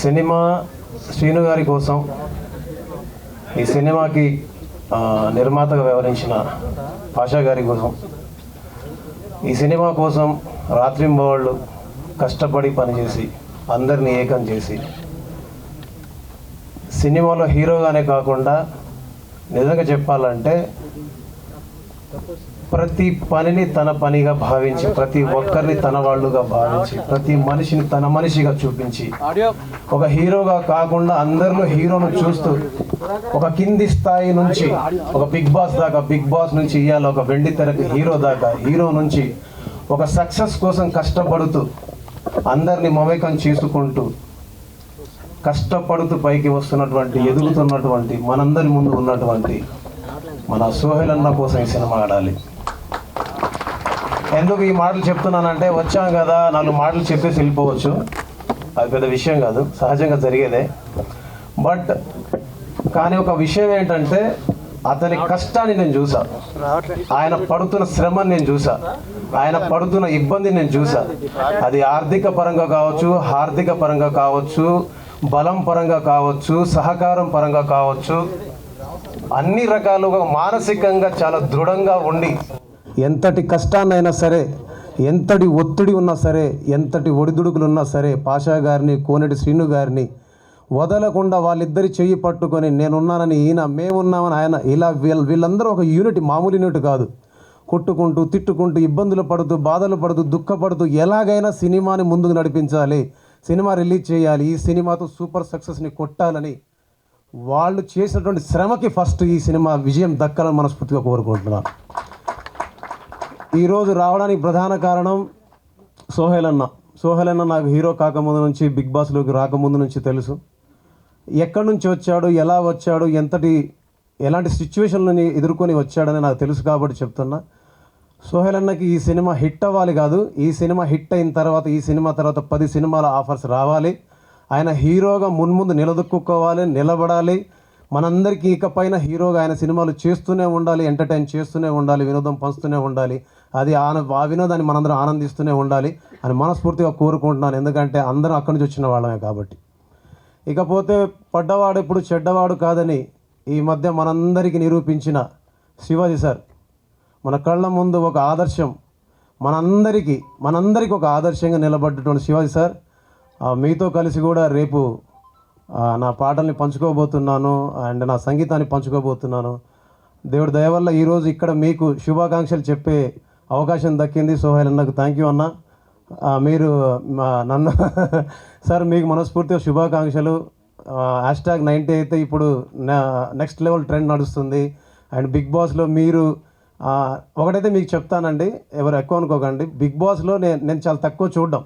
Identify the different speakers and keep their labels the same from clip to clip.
Speaker 1: Cinema Srinu గారి కోసం ఈ సినిమాకి నిర్మాతగా వ్యవహరించిన పాషా గారి కోసం ఈ సినిమా కోసం రాత్రింబవళ్ళు కష్టపడి పనిచేసి అందరినీ ఏకం చేసి సినిమాలో హీరోగానే కాకుండా నిజంగా చెప్పాలంటే ప్రతి పనిని తన పనిగా భావించి ప్రతి ఒక్కరిని తన వాళ్ళుగా భావించి ప్రతి మనిషిని తన మనిషిగా చూపించి ఒక హీరోగా కాకుండా అందరిలో హీరోను చూస్తూ ఒక కింది స్థాయి నుంచి ఒక బిగ్ బాస్ దాకా, బిగ్ బాస్ నుంచి ఇవాళ ఒక వెండి తెరకు హీరో దాకా, హీరో నుంచి ఒక సక్సెస్ కోసం కష్టపడుతూ అందరినీ మమేకం చేసుకుంటూ కష్టపడుతూ పైకి వస్తున్నటువంటి ఎదుగుతున్నటువంటి మనందరి ముందు ఉన్నటువంటి మన సోహెల్ అన్న కోసం ఈ సినిమా ఆడాలి. ఎందుకు ఈ మాటలు చెప్తున్నానంటే వచ్చాం కదా 4 మాటలు చెప్పేసి వెళ్ళిపోవచ్చు, అది పెద్ద విషయం కాదు, సహజంగా జరిగేదే. బట్ కానీ ఒక విషయం ఏంటంటే అతని కష్టాన్ని నేను చూసా, ఆయన పడుతున్న శ్రమని నేను చూసా, ఆయన పడుతున్న ఇబ్బందిని నేను చూసా. అది ఆర్థిక పరంగా కావచ్చు, హార్దిక పరంగా కావచ్చు, బలం పరంగా కావచ్చు, సహకారం పరంగా కావచ్చు, అన్ని రకాలుగా మానసికంగా చాలా దృఢంగా ఉండి ఎంతటి కష్టాన్నైనా సరే, ఎంతటి ఒత్తిడి ఉన్నా సరే, ఎంతటి ఒడిదుడుకులు ఉన్నా సరే పాషా గారిని, కోనేటి శ్రీను గారిని వదలకుండా వాళ్ళిద్దరి చెయ్యి పట్టుకొని నేనున్నానని ఈయన, మేమున్నామని ఆయన, ఇలా వీళ్ళందరూ ఒక యూనిట్, మామూలు యూనిట్ కాదు. కొట్టుకుంటూ, తిట్టుకుంటూ, ఇబ్బందులు పడుతూ, బాధలు పడుతూ, దుఃఖపడుతూ ఎలాగైనా సినిమాని ముందుకు నడిపించాలి, సినిమా రిలీజ్ చేయాలి, ఈ సినిమాతో సూపర్ సక్సెస్ని కొట్టాలని వాళ్ళు చేసినటువంటి శ్రమకి ఫస్ట్ ఈ సినిమా విజయం దక్కాలని మనస్ఫూర్తిగా కోరుకుంటున్నాను. ఈరోజు రావడానికి ప్రధాన కారణం సోహెల్ అన్న నాకు హీరో కాకముందు నుంచి, బిగ్ బాస్లోకి రాకముందు నుంచి తెలుసు. ఎక్కడి నుంచి వచ్చాడు, ఎలా వచ్చాడు, ఎలాంటి సిచ్యువేషన్లని ఎదుర్కొని వచ్చాడని నాకు తెలుసు కాబట్టి చెప్తున్నా. సోహెల్ అన్నకి ఈ సినిమా హిట్ అవ్వాలి కాదు, ఈ సినిమా హిట్ అయిన తర్వాత, ఈ సినిమా తర్వాత 10 సినిమాల ఆఫర్స్ రావాలి, ఆయన హీరోగా మున్ముందు నిలదొక్కుకోవాలి, నిలబడాలి. మనందరికీ ఇకపైన హీరోగా ఆయన సినిమాలు చేస్తూనే ఉండాలి, ఎంటర్టైన్ చేస్తూనే ఉండాలి, వినోదం పంచుతూనే ఉండాలి, అది ఆ వినోదాన్ని మనందరం ఆనందిస్తూనే ఉండాలి అని మనస్ఫూర్తిగా కోరుకుంటున్నాను. ఎందుకంటే అందరం అక్కడి నుంచి వచ్చిన వాళ్ళమే కాబట్టి. ఇకపోతే పడ్డవాడు ఎప్పుడు చెడ్డవాడు కాదని ఈ మధ్య మనందరికీ నిరూపించిన శివాజీ సార్ మన కళ్ళ ముందు ఒక ఆదర్శం, మనందరికీ ఒక ఆదర్శంగా నిలబడ్డటువంటి శివాజీ సార్, మీతో కలిసి కూడా రేపు నా పాటల్ని పంచుకోబోతున్నాను అండ్ నా సంగీతాన్ని పంచుకోబోతున్నాను. దేవుడి దయ వల్ల ఈరోజు ఇక్కడ మీకు శుభాకాంక్షలు చెప్పే అవకాశం దక్కింది. సోహెల్ అన్నకు థ్యాంక్ యూ అన్న. మీరు నన్ను సార్ మీకు మనస్ఫూర్తిగా శుభాకాంక్షలు. #90 అయితే ఇప్పుడు నెక్స్ట్ లెవెల్ ట్రెండ్ నడుస్తుంది. అండ్ బిగ్ బాస్లో మీరు ఒకటైతే మీకు చెప్తానండి, ఎవరు ఎక్కువ అనుకోకండి, బిగ్ బాస్లో నేను చాలా తక్కువ చూడడం,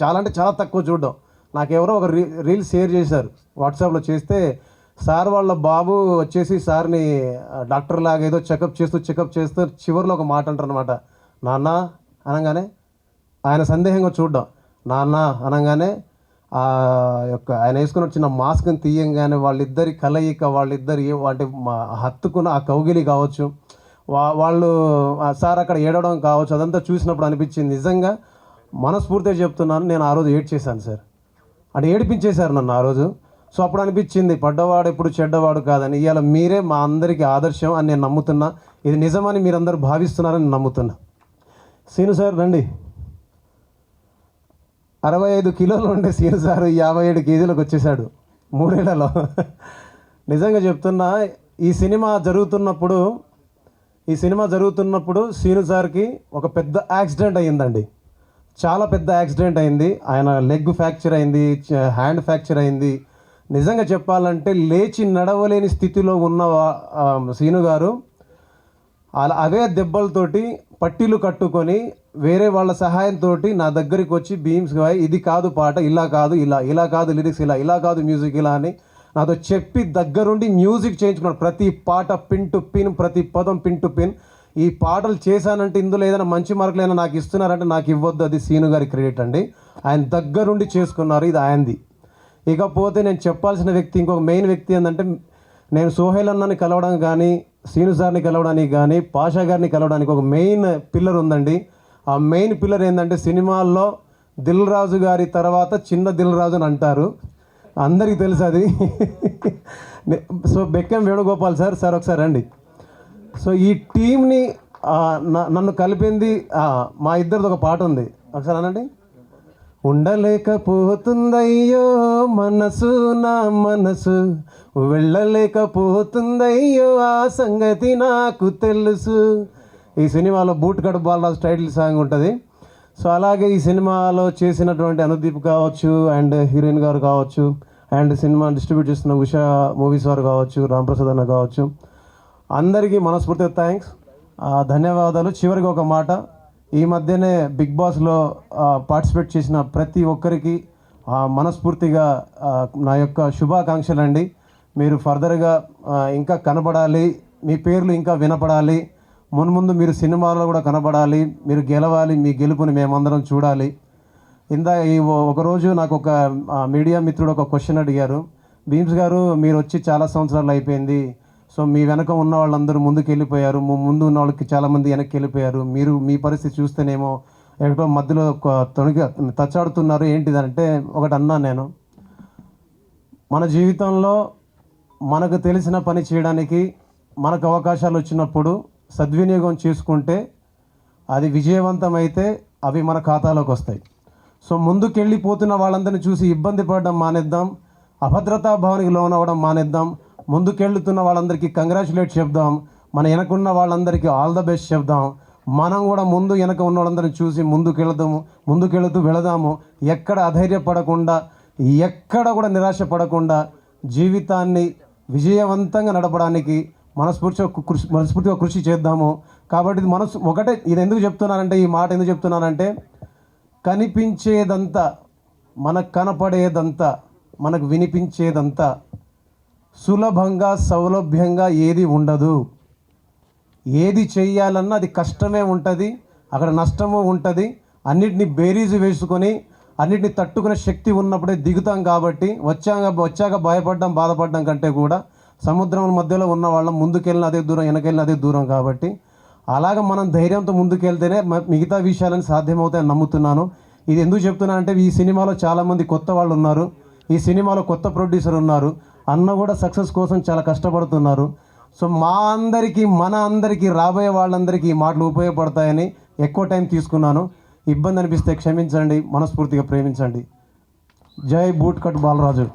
Speaker 1: చాలా తక్కువ చూడడం. నాకెవరో ఒక రీల్ షేర్ చేశారు వాట్సాప్లో, చేస్తే సార్ వాళ్ళ బాబు వచ్చేసి సార్ని డాక్టర్ లాగా ఏదో చెకప్ చేస్తూ చివరిలో ఒక మాట అంటారు అనమాట, నాన్న అనగానే ఆయన సందేహంగా చూడడం, నాన్న అనగానే ఆయన వేసుకుని వచ్చిన మాస్క్ని తీయంగానే వాళ్ళిద్దరి కలయిక, వాళ్ళిద్దరి అంటే హత్తుకున్న ఆ కౌగిలి కావచ్చు, వాళ్ళు సార్ అక్కడ ఏడవడం కావచ్చు, అదంతా చూసినప్పుడు అనిపించింది నిజంగా మనస్ఫూర్తిగా చెప్తున్నాను, నేను ఆ రోజు ఏడ్చేశాను సార్, అంటే ఏడిపించేశారు నన్ను ఆ రోజు. సో అప్పుడు అనిపించింది పడ్డవాడు ఎప్పుడు చెడ్డవాడు కాదని. ఇవాళ మీరే మా అందరికీ ఆదర్శం అని నేను నమ్ముతున్నా, ఇది నిజమని మీరందరూ భావిస్తున్నారని నేను నమ్ముతున్నా. సీను సార్ రండి. 65 కిలోలు ఉండే సీను సార్ 57 కేజీలకు వచ్చేసాడు 3 ఏళ్లలో. నిజంగా చెప్తున్నా, ఈ సినిమా జరుగుతున్నప్పుడు సీను సార్కి ఒక పెద్ద యాక్సిడెంట్ అయ్యిందండి, చాలా పెద్ద యాక్సిడెంట్ అయింది. ఆయన లెగ్ ఫ్రాక్చర్ అయింది, హ్యాండ్ ఫ్రాక్చర్ అయింది. నిజంగా చెప్పాలంటే లేచి నడవలేని స్థితిలో ఉన్న సీను గారు అవే దెబ్బలతోటి పట్టీలు కట్టుకొని వేరే వాళ్ళ సహాయంతో నా దగ్గరికి వచ్చి బీమ్స్ ఇది కాదు పాట, ఇలా కాదు లిరిక్స్, ఇలా కాదు మ్యూజిక్ ఇలా అని నాతో చెప్పి దగ్గరుండి మ్యూజిక్ చేయించుకున్నాడు. ప్రతి పాట పిన్ టు పిన్, ప్రతి పదం పిన్ టు పిన్. ఈ పాటలు చేశానంటే ఇందులో ఏదైనా మంచి మార్కులు అయినా నాకు ఇస్తున్నారంటే నాకు ఇవ్వద్దు, అది సీను గారి క్రెడిట్ అండి. ఆయన దగ్గరుండి చేసుకున్నారు, ఇది ఆయనది. ఇకపోతే నేను చెప్పాల్సిన వ్యక్తి, ఇంకొక మెయిన్ వ్యక్తి ఏంటంటే, నేను సోహెల్ అన్నని కలవడం కానీ, సీను సార్ని కలవడానికి కానీ, పాషా గారిని కలవడానికి ఒక మెయిన్ పిల్లర్ ఉందండి. ఆ మెయిన్ పిల్లర్ ఏంటంటే, సినిమాల్లో దిల్ రాజు గారి తర్వాత చిన్న దిల్ రాజు అని అంటారు, అందరికీ తెలుసు అది. So Bekkam Venugopal sir, sir ఒకసారి రండి. సో ఈ టీంని నన్ను కలిపింది మా ఇద్దరిది ఒక పాట ఉంది, ఒకసారి అనండి. ఉండలేకపోతుందయ్యో మనసు నా మనసు, వెళ్ళలేకపోతుందయ్యో ఆ సంగతి నాకు తెలుసు. ఈ సినిమాలో boot cut Balaraju title song ఉంటుంది. సో అలాగే ఈ సినిమాలో చేసినటువంటి అనుదీప్ కావచ్చు, అండ్ హీరోయిన్ గారు కావచ్చు, అండ్ సినిమా డిస్ట్రిబ్యూట్ చేస్తున్న ఉషా మూవీస్ వారు కావచ్చు, రాంప్రసాద్ అన్న కావచ్చు, అందరికీ మనస్ఫూర్తిగా థ్యాంక్స్, ధన్యవాదాలు. చివరికి ఒక మాట, ఈ మధ్యనే బిగ్ బాస్లో పార్టిసిపేట్ చేసిన ప్రతి ఒక్కరికి మనస్ఫూర్తిగా నా యొక్క శుభాకాంక్షలు అండి. మీరు ఫర్దర్గా ఇంకా కనబడాలి, మీ పేర్లు ఇంకా వినపడాలి, మున్ముందు మీరు సినిమాలో కూడా కనబడాలి, మీరు గెలవాలి, మీ గెలుపుని మేమందరం చూడాలి. ఒకరోజు నాకు ఒక మీడియా మిత్రుడు ఒక క్వశ్చన్ అడిగారు, భీమ్స్ గారు మీరు వచ్చి చాలా సంవత్సరాలు అయిపోయింది, సో మీ వెనక ఉన్న వాళ్ళందరూ ముందుకు వెళ్ళిపోయారు, ముందు ఉన్న వాళ్ళకి చాలామంది వెనక్కి వెళ్ళిపోయారు, మీరు మీ పరిస్థితి చూస్తేనేమో ఎక్కడో మధ్యలో తచ్చాడుతున్నారు ఏంటిదంటే, ఒకటి అన్నా నేను, మన జీవితంలో మనకు తెలిసిన పని చేయడానికి మనకు అవకాశాలు వచ్చినప్పుడు సద్వినియోగం చేసుకుంటే అది విజయవంతమైతే అవి మన ఖాతాలోకి వస్తాయి. సో ముందుకెళ్ళిపోతున్న వాళ్ళందరినీ చూసి ఇబ్బంది పడడం మానేద్దాం, అభద్రతా భావానికి లోనవ్వడం మానేద్దాం, ముందుకెళ్తున్న వాళ్ళందరికీ కంగ్రాచులేట్ చెప్దాం, మన వెనకున్న వాళ్ళందరికీ ఆల్ ద బెస్ట్ చెప్దాం. మనం కూడా ముందు వెనక ఉన్న వాళ్ళందరినీ చూసి ముందుకెళ్తూ వెళదాము. ఎక్కడ అధైర్యపడకుండా, ఎక్కడ కూడా నిరాశపడకుండా జీవితాన్ని విజయవంతంగా నడపడానికి మనస్ఫూర్తిగా కృషి చేద్దాము. కాబట్టి ఒకటే, ఇది ఎందుకు చెప్తున్నానంటే, ఈ మాట ఎందుకు చెప్తున్నానంటే, కనిపించేదంతా, మనకు కనపడేదంతా, మనకు వినిపించేదంతా సులభంగా సౌలభ్యంగా ఏది ఉండదు. ఏది చెయ్యాలన్నా అది కష్టమే ఉంటుంది, అక్కడ నష్టము ఉంటుంది. అన్నిటిని బేరీజు వేసుకొని అన్నిటిని తట్టుకునే శక్తి ఉన్నప్పుడే దిగుతాం. కాబట్టి వచ్చాక భయపడడం బాధపడడం కంటే కూడా సముద్రం మధ్యలో ఉన్న వాళ్ళం ముందుకెళ్ళిన అదే దూరం, వెనకెళ్ళిన అదే దూరం. కాబట్టి అలాగ మనం ధైర్యంతో ముందుకెళ్తేనే మిగతా విషయాలను సాధ్యమవుతాయని నమ్ముతున్నాను. ఇది ఎందుకు చెప్తున్నానంటే, ఈ సినిమాలో చాలామంది కొత్త వాళ్ళు ఉన్నారు, ఈ సినిమాలో కొత్త ప్రొడ్యూసర్ ఉన్నారు, అన్న కూడా సక్సెస్ కోసం చాలా కష్టపడుతున్నారు. సో మన అందరికీ రాబోయే వాళ్ళందరికీ ఈ మాటలు ఉపయోగపడతాయని ఎక్కువ టైం తీసుకున్నాను. ఇబ్బంది అనిపిస్తే క్షమించండి, మనస్ఫూర్తిగా ప్రేమించండి. జై బూట్ కట్ బాలరాజు.